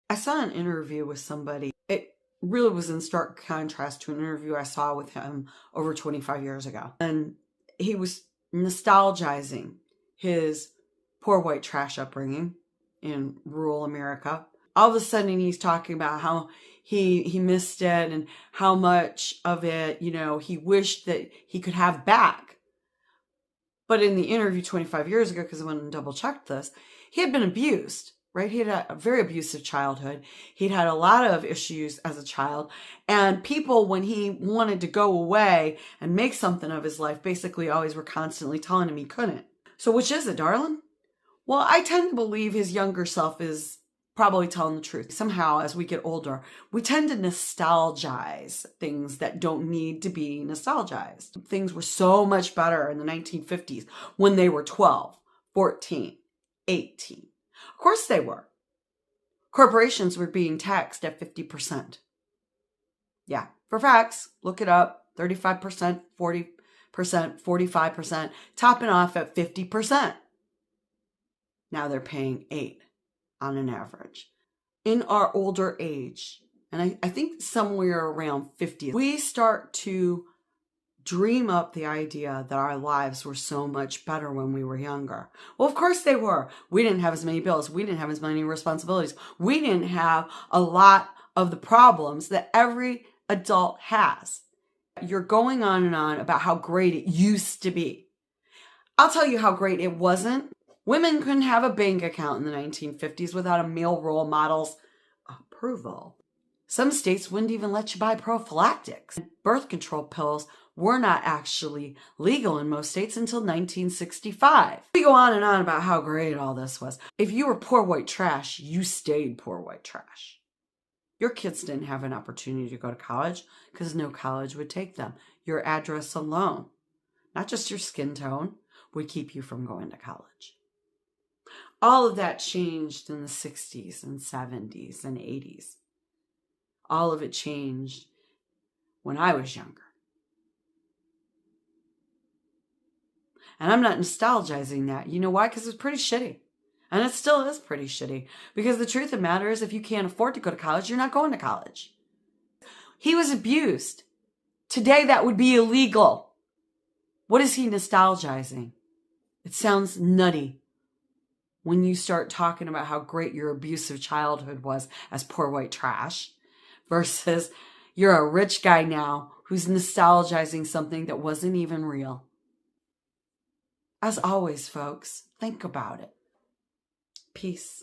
I saw an interview with somebody. It really was in stark contrast to an interview I saw with him over 25 years ago. And he was nostalgizing his poor white trash upbringing in rural America. All of a sudden he's talking about how he missed it and how much of it, he wished that he could have back. But in the interview 25 years ago, because I went and double checked this, he had been abused, right? He had a very abusive childhood. He'd had a lot of issues as a child. And people, when he wanted to go away and make something of his life, basically always were constantly telling him he couldn't. So which is it, darling? Well, I tend to believe his younger self is probably telling the truth. Somehow, as we get older, we tend to nostalgize things that don't need to be nostalgized. Things were so much better in the 1950s when they were 12, 14, 18. Of course they were. Corporations were being taxed at 50%. Yeah, for facts, look it up. 35%, 40%, 45%, topping off at 50%. Now they're paying 8 on an average. In our older age, and I think somewhere around 50, we start to dream up the idea that our lives were so much better when we were younger. Well, of course they were. We didn't have as many bills. We didn't have as many responsibilities. We didn't have a lot of the problems that every adult has. You're going on and on about how great it used to be. I'll tell you how great it wasn't. Women couldn't have a bank account in the 1950s without a male role model's approval. Some states wouldn't even let you buy prophylactics. Birth control pills were not actually legal in most states until 1965. We go on and on about how great all this was. If you were poor white trash, you stayed poor white trash. Your kids didn't have an opportunity to go to college because no college would take them. Your address alone, not just your skin tone, would keep you from going to college. All of that changed in the 60s and 70s and 80s. All of it changed when I was younger. And I'm not nostalgizing that. You know why? Because it's pretty shitty. And it still is pretty shitty. Because the truth of the matter is, if you can't afford to go to college, you're not going to college. He was abused. Today, that would be illegal. What is he nostalgizing? It sounds nutty when you start talking about how great your abusive childhood was as poor white trash versus you're a rich guy now who's nostalgizing something that wasn't even real. As always, folks, think about it. Peace.